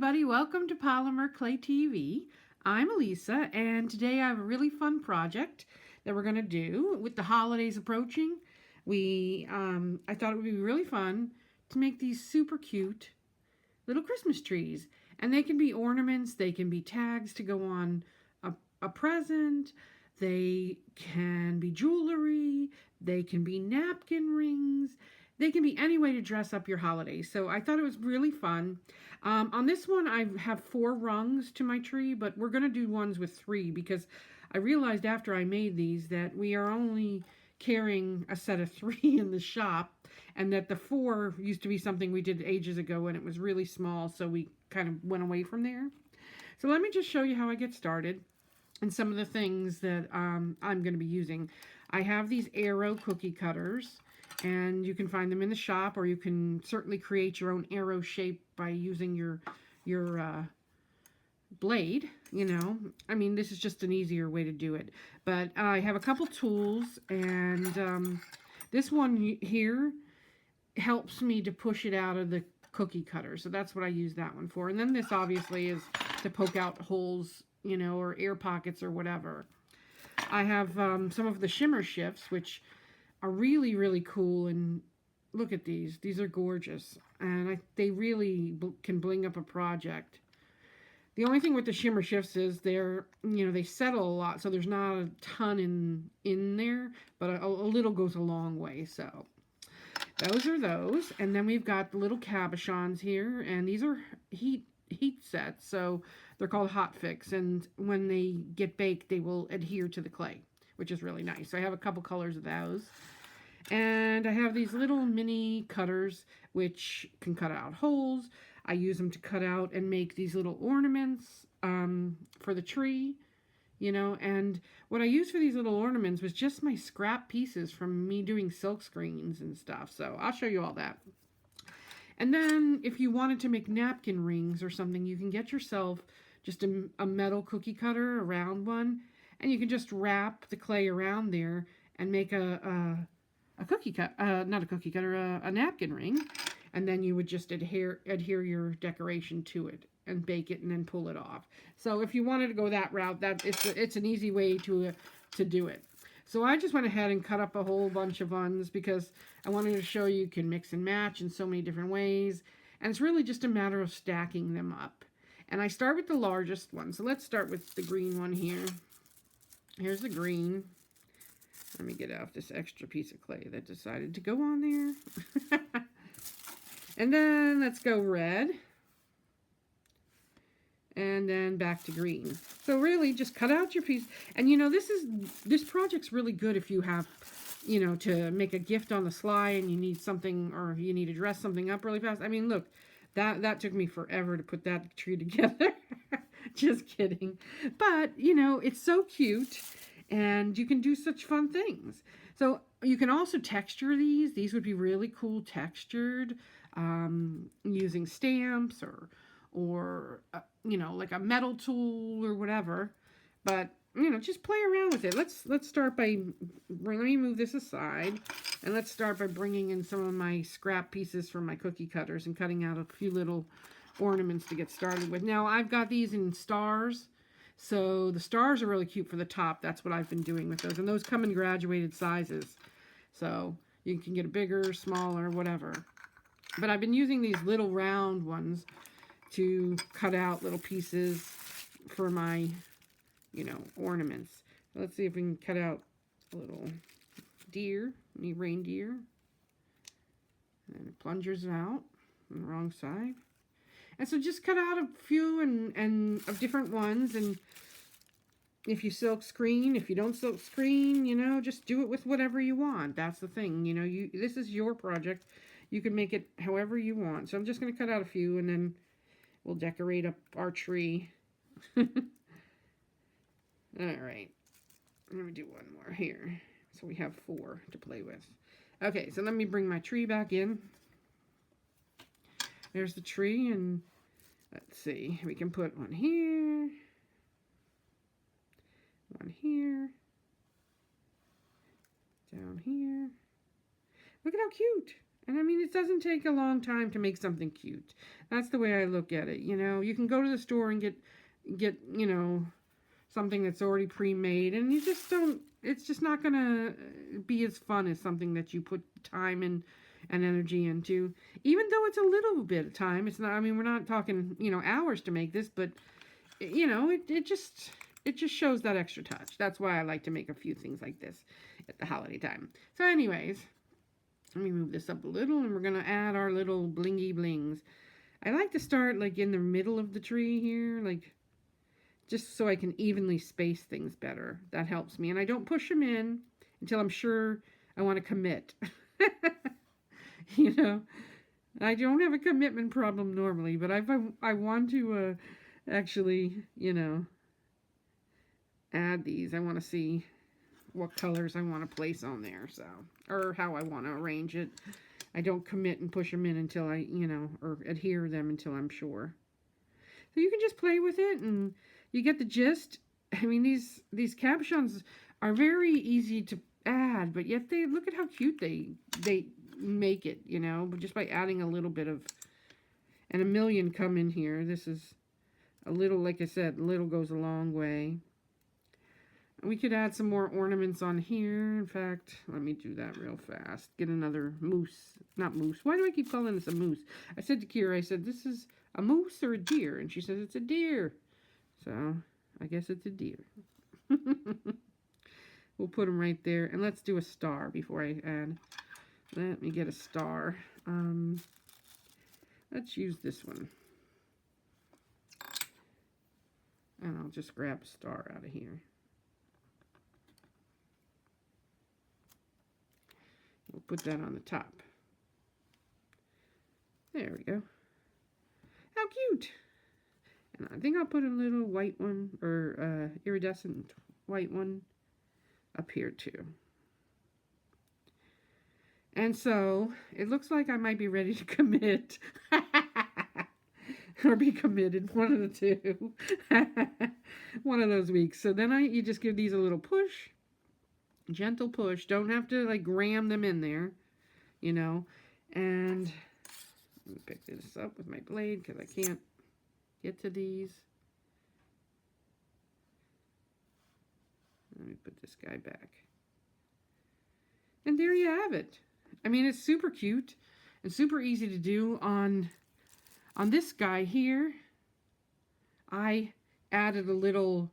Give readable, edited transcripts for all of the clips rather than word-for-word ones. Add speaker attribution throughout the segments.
Speaker 1: everybody, welcome to Polymer Clay TV. I'm Elisa, and today I have a really fun project that we're going to do with the holidays approaching. I thought it would be really fun to make these super cute little Christmas trees. And they can be ornaments, they can be tags to go on a present, they can be jewelry, they can be napkin rings, they can be any way to dress up your holidays. So I thought it was really fun. On this one, I have 4 rungs to my tree, but we're going to do ones with 3 because I realized after I made these that we are only carrying a set of 3 in the shop, and that the 4 used to be something we did ages ago and it was really small, so we kind of went away from there. So let me just show you how I get started and some of the things that I'm going to be using. I have these arrow cookie cutters, and you can find them in the shop, or you can certainly create your own arrow shape by using your blade, you know. I mean, this is just an easier way to do it. But I have a couple tools, and this one here helps me to push it out of the cookie cutter. So that's what I use that one for. And then this obviously is to poke out holes, you know, or air pockets or whatever. I have some of the shimmer shifts, which are really, really cool. And look at these. These are gorgeous. And they really can bling up a project. The only thing with the shimmer shifts is they're, you know, they settle a lot. So there's not a ton in there, but a little goes a long way. So those are those. And then we've got the little cabochons here. And these are heat sets. So they're called hot fix. And when they get baked, they will adhere to the clay, which is really nice. So I have a couple colors of those. And I have these little mini cutters which can cut out holes. I use them to cut out and make these little ornaments for the tree, you know. And what I used for these little ornaments was just my scrap pieces from me doing silk screens and stuff. So I'll show you all that. And then if you wanted to make napkin rings or something, you can get yourself just a metal cookie cutter, a round one, and you can just wrap the clay around there and make a cookie cut, not a cookie cutter, a napkin ring. And then you would just adhere your decoration to it and bake it and then pull it off. So if you wanted to go that route, it's an easy way to do it. So I just went ahead and cut up a whole bunch of ones because I wanted to show you can mix and match in so many different ways. And it's really just a matter of stacking them up. And I start with the largest one. So let's start with the green one here. Here's the green. Let me get out this extra piece of clay that decided to go on there. And then let's go red. And then back to green. So really just cut out your piece. And you know, this project's really good if you have, you know, to make a gift on the sly and you need something, or you need to dress something up really fast. I mean, look, that took me forever to put that tree together. Just kidding. But, you know, it's so cute and you can do such fun things. So you can also texture these. These would be really cool textured, using stamps or you know, like a metal tool or whatever. But, you know, just play around with it. Let's start by, let me move this aside, and let's start by bringing in some of my scrap pieces from my cookie cutters and cutting out a few little ornaments to get started with. Now I've got these in stars, so the stars are really cute for the top. That's what I've been doing with those, and those come in graduated sizes, so you can get a bigger, smaller, whatever. But I've been using these little round ones to cut out little pieces for my, you know, ornaments. Let's see if we can cut out a little deer, any reindeer. And it plungers out on the wrong side. And so just cut out a few and of different ones. And if you silk screen, if you don't silk screen, you know, just do it with whatever you want. That's the thing. You know, this is your project. You can make it however you want. So I'm just going to cut out a few, and then we'll decorate up our tree. All right. Let me do one more here. So we have 4 to play with. Okay, so let me bring my tree back in. There's the tree, and let's see. We can put one here. One here. Down here. Look at how cute. And I mean, it doesn't take a long time to make something cute. That's the way I look at it. You know, you can go to the store and get, you know, something that's already pre-made, and you just don't, it's just not going to be as fun as something that you put time and energy into. Even though it's a little bit of time, it's not, I mean, we're not talking, you know, hours to make this, but you know, it just shows that extra touch. That's why I like to make a few things like this at the holiday time. So anyways, let me move this up a little, and we're going to add our little blingy blings. I like to start like in the middle of the tree here, like just so I can evenly space things better. That helps me. And I don't push them in until I'm sure I want to commit. You know, I don't have a commitment problem normally, but I want to actually, you know, add these. I want to see what colors I want to place on there, so, or how I want to arrange it. I don't commit and push them in until I, you know, or adhere them until I'm sure. So you can just play with it and you get the gist. I mean, these cabochons are very easy to add, but yet they, look at how cute they make it, you know, but just by adding a little bit of, and a million come in here. This is a little, like I said, little goes a long way. We could add some more ornaments on here. In fact, let me do that real fast. Get another moose. Not moose. Why do I keep calling this a moose? I said to Kira, I said, this is a moose or a deer? And she says, it's a deer. So, I guess it's a deer. We'll put them right there. And let's do a star before I add. Let me get a star. Let's use this one. And I'll just grab a star out of here. We'll put that on the top. There we go. How cute. And I think I'll put a little white one, or iridescent white one up here too. And so, it looks like I might be ready to commit. Or be committed, one of the two. One of those weeks. So then you just give these a little push. Gentle push. Don't have to like ram them in there, you know. And let me pick this up with my blade because I can't get to these. Let me put this guy back. And there you have it. I mean, it's super cute and super easy to do. On this guy here, I added a little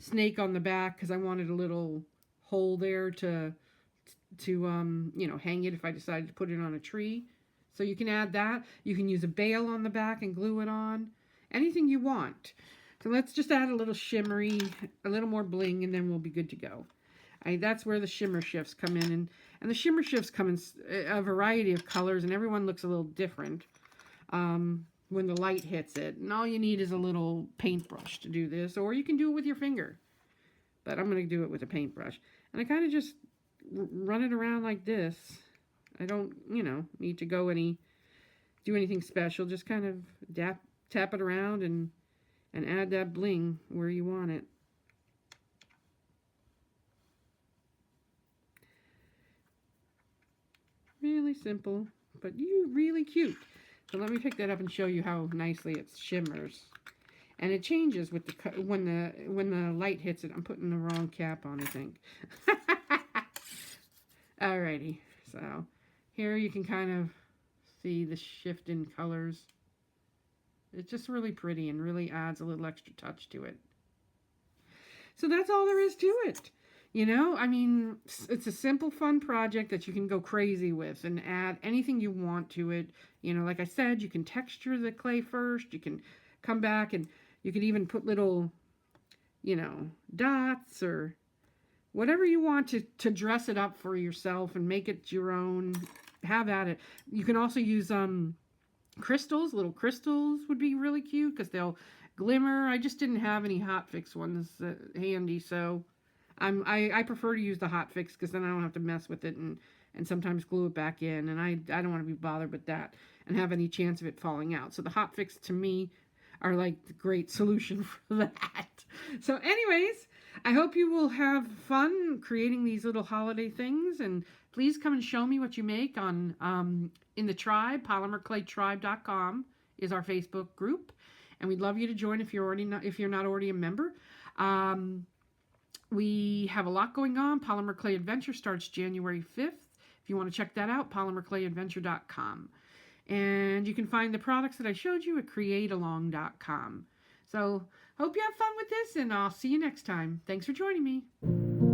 Speaker 1: snake on the back because I wanted a little hole there to you know, hang it if I decided to put it on a tree. So you can add that. You can use a bail on the back and glue it on. Anything you want. So let's just add a little shimmery, a little more bling, and then we'll be good to go. That's where the shimmer shifts come in. And the shimmer shifts come in a variety of colors, and everyone looks a little different when the light hits it. And all you need is a little paintbrush to do this, or you can do it with your finger. But I'm going to do it with a paintbrush. And I kind of just run it around like this. I don't, you know, need to do anything special. Just kind of tap it around and add that bling where you want it. Really simple, but really cute. So let me pick that up and show you how nicely it shimmers. And it changes with when the light hits it. I'm putting the wrong cap on, I think. Alrighty, so here you can kind of see the shift in colors. It's just really pretty and really adds a little extra touch to it. So that's all there is to it. You know, I mean, it's a simple, fun project that you can go crazy with and add anything you want to it. You know, like I said, you can texture the clay first. You can come back and you can even put little, you know, dots or whatever you want to dress it up for yourself and make it your own. Have at it. You can also use crystals. Little crystals would be really cute because they'll glimmer. I just didn't have any hot fix ones handy, so I prefer to use the hot fix because then I don't have to mess with it and sometimes glue it back in, and I don't want to be bothered with that and have any chance of it falling out. So the hot fix to me are like the great solution for that. So anyways, I hope you will have fun creating these little holiday things, and please come and show me what you make on in the tribe. Polymerclaytribe.com is our Facebook group, and we'd love you to join if you're not already a member. Um, we have a lot going on. Polymer Clay Adventure starts January 5th. If you want to check that out, polymerclayadventure.com. And you can find the products that I showed you at createalong.com. So, hope you have fun with this, and I'll see you next time. Thanks for joining me.